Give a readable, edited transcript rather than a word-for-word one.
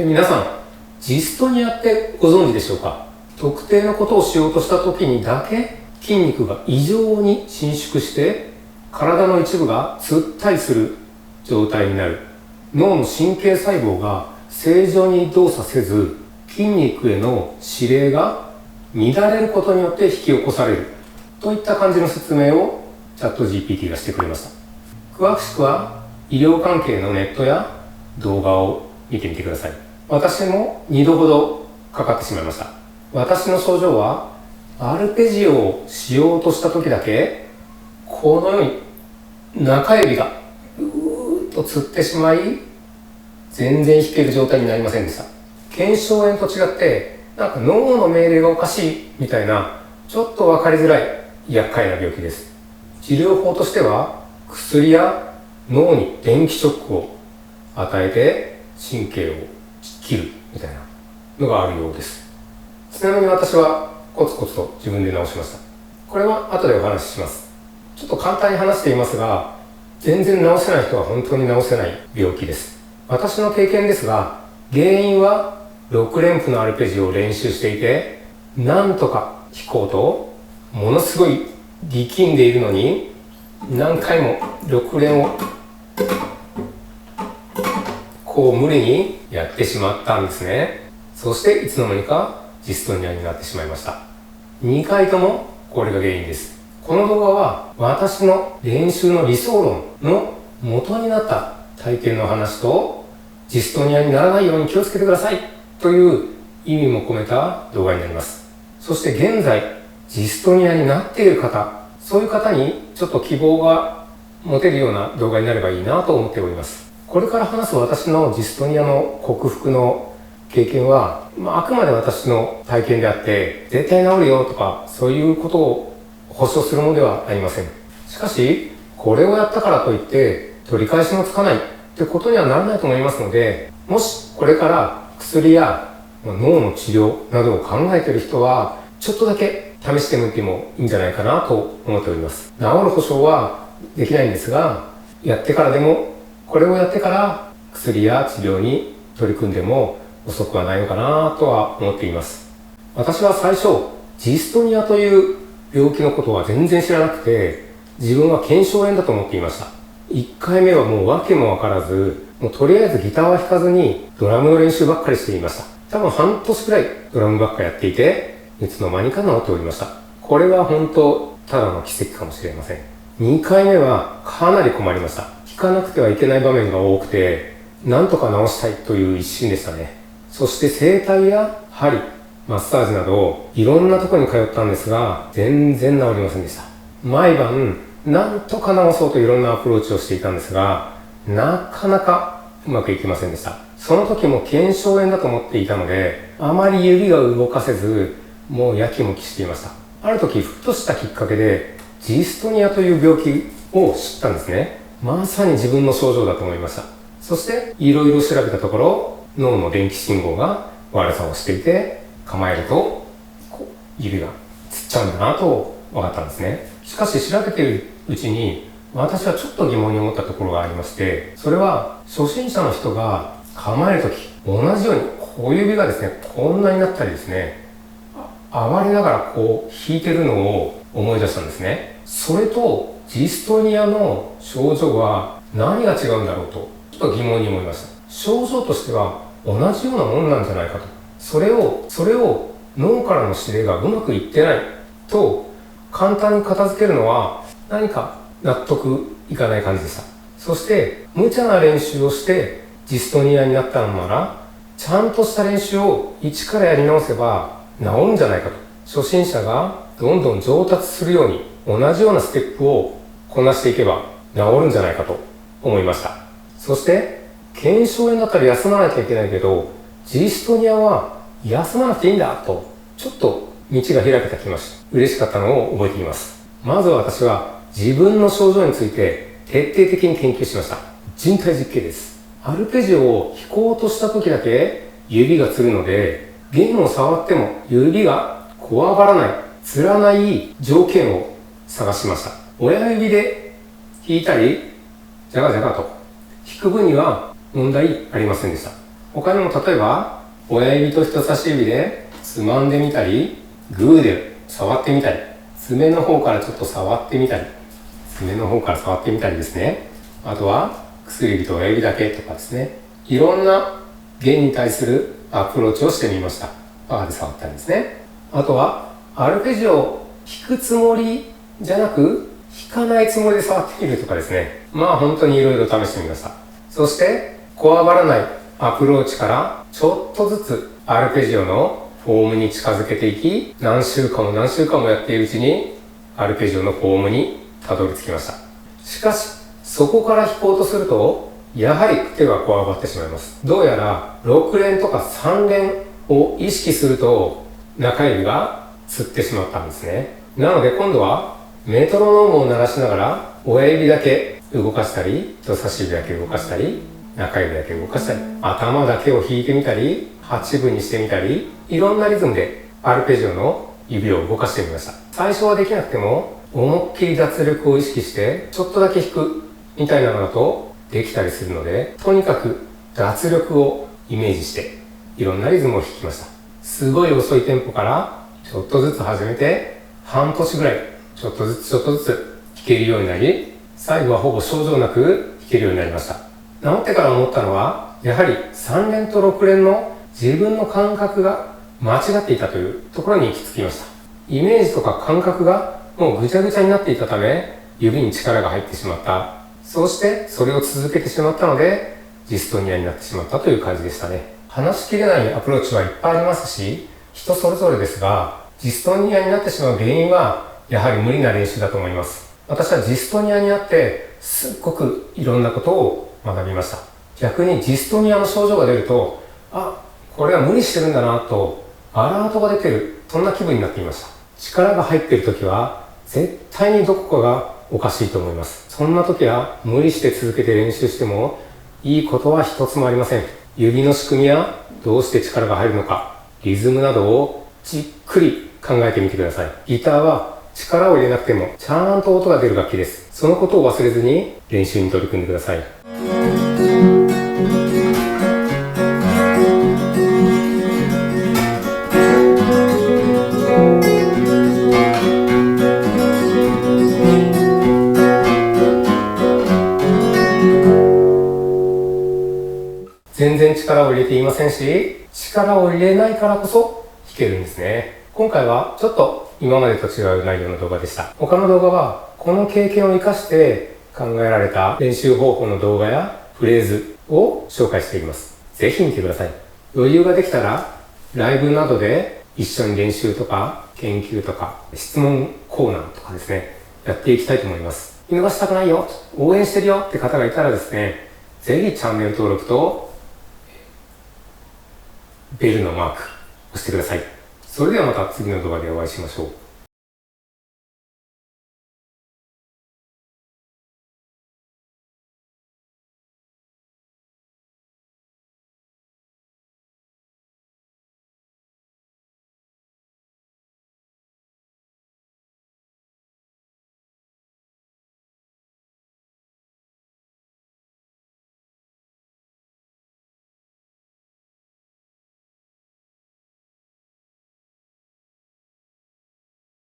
皆さん、ジストニアってご存知でしょうか？特定のことをしようとした時にだけ筋肉が異常に伸縮して体の一部がつったりする状態になる。脳の神経細胞が正常に動作せず筋肉への指令が乱れることによって引き起こされるといった感じの説明をチャット GPT がしてくれました。詳しくは医療関係のネットや動画を見てみてください。私も2度ほどかかってしまいました。私の症状はアルペジオをしようとした時だけこのように中指がうーっとつってしまい全然弾ける状態になりませんでした。腱鞘炎と違ってなんか脳の命令がおかしいみたいなちょっと分かりづらい厄介な病気です。治療法としては薬や脳に電気ショックを与えて神経を切るみたいなのがあるようです。ちなみに私はコツコツと自分で治しました。これは後でお話しします。ちょっと簡単に話していますが、全然治せない人は本当に治せない病気です。私の経験ですが、原因は6連符のアルペジオを練習していて、なんとか弾こうとものすごい力んでいるのに何回も6連をこう無理にやってしまったんですね。そしていつの間にかジストニアになってしまいました。2回ともこれが原因です。この動画は私の練習の理想論の元になった体験の話とジストニアにならないように気をつけてくださいという意味も込めた動画になります。そして現在ジストニアになっている方、そういう方にちょっと希望が持てるような動画になればいいなと思っております。これから話す私のジストニアの克服の経験は、あくまで私の体験であって絶対治るよとかそういうことを保証するものではありません。しかしこれをやったからといって取り返しのつかないってことにはならないと思いますので、もしこれから薬や脳の治療などを考えている人はちょっとだけ試してみてもいいんじゃないかなと思っております。治る保証はできないんですが、やってからでもこれをやってから薬や治療に取り組んでも遅くはないのかなとは思っています。私は最初ジストニアという病気のことは全然知らなくて、自分は腱鞘炎だと思っていました。1回目はもう訳もわからず、もうとりあえずギターは弾かずにドラムの練習ばっかりしていました。多分半年くらいドラムばっかやっていて、いつの間にか治っておりました。これは本当ただの奇跡かもしれません。2回目はかなり困りました。弾かなくてはいけない場面が多くて、なんとか治したいという一心でしたね。そして整体や針、マッサージなどいろんなところに通ったんですが、全然治りませんでした。毎晩なんとか治そうといろんなアプローチをしていたんですが、なかなかうまくいきませんでした。その時も腱鞘炎だと思っていたので、あまり指が動かせず、もうやきもきしていました。ある時ふとしたきっかけでジストニアという病気を知ったんですね。まさに自分の症状だと思いました。そしていろいろ調べたところ、脳の電気信号が悪さをしていて、構えると指がつっちゃうんだなと分かったんですね。しかし調べているうちに私はちょっと疑問に思ったところがありまして、それは初心者の人が構えるとき同じように小指がですねこんなになったりですね、暴れながらこう弾いてるのを思い出したんですね。それとジストニアの症状は何が違うんだろうとちょっと疑問に思いました。症状としては同じようなものなんじゃないかと。それを脳からの指令がうまくいってないと簡単に片付けるのは何か納得いかない感じでした。そして無茶な練習をしてジストニアになったのなら、ちゃんとした練習を一からやり直せば治るんじゃないかと。初心者がどんどん上達するように同じようなステップをこなしていけば治るんじゃないかと思いました。そして腱鞘炎だったら休まなきゃいけないけど、ジストニアは休まなくていいんだとちょっと道が開けた気がし嬉しかったのを覚えています。まず私は自分の症状について徹底的に研究しました。人体実験です。アルペジオを弾こうとした時だけ指がつるので、弦を触っても指がこわばらない、つらない条件を探しました。親指で弾いたりジャガジャガと弾く分には問題ありませんでした。他にも例えば、親指と人差し指でつまんでみたり、グーで触ってみたり、爪の方からちょっと触ってみたり、ですね。あとは、薬指と親指だけとかですね。いろんな弦に対するアプローチをしてみました。パーで触ったりですね。あとは、アルペジオを弾くつもりじゃなく、弾かないつもりで触ってみるとかですね。まあ本当にいろいろ試してみました。そして、こわばらないアプローチからちょっとずつアルペジオのフォームに近づけていき、何週間もやっているうちにアルペジオのフォームにたどり着きました。しかし、そこから弾こうとすると、やはり手がこわばってしまいます。どうやら6連とか3連を意識すると中指がつってしまったんですね。なので今度はメトロノームを鳴らしながら親指だけ動かしたり、人差し指だけ動かしたり、中指だけ動かしたり、頭だけを弾いてみたり、8分にしてみたり、いろんなリズムでアルペジオの指を動かしてみました。最初はできなくても、思いっきり脱力を意識してちょっとだけ弾くみたいなのだとできたりするので、とにかく脱力をイメージしていろんなリズムを弾きました。すごい遅いテンポからちょっとずつ始めて、半年ぐらいちょっとずつ弾けるようになり、最後はほぼ症状なく弾けるようになりました。治ってから思ったのは、やはり3連と6連の自分の感覚が間違っていたというところに行き着きました。イメージとか感覚がもうぐちゃぐちゃになっていたため、指に力が入ってしまった。そうしてそれを続けてしまったので、ジストニアになってしまったという感じでしたね。話しきれないアプローチはいっぱいありますし、人それぞれですが、ジストニアになってしまう原因はやはり無理な練習だと思います。私はジストニアになってすっごくいろんなことを学びました。逆にジストニアの症状が出ると、これは無理してるんだなとアラートが出てる、そんな気分になっていました。力が入っている時は絶対にどこかがおかしいと思います。そんな時は無理して続けて練習してもいいことは一つもありません。指の仕組みやどうして力が入るのか、リズムなどをじっくり考えてみてください。ギターは力を入れなくてもちゃんと音が出る楽器です。そのことを忘れずに練習に取り組んでください。全然力を入れていませんし、力を入れないからこそ弾けるんですね。今回はちょっと今までと違う内容の動画でした。他の動画はこの経験を生かして考えられた練習方法の動画やフレーズを紹介しています。ぜひ見てください。余裕ができたらライブなどで一緒に練習とか研究とか質問コーナーとかですね、やっていきたいと思います。見逃したくないよ、応援してるよって方がいたらですね、ぜひチャンネル登録とベルのマーク押してください。それではまた次の動画でお会いしましょう。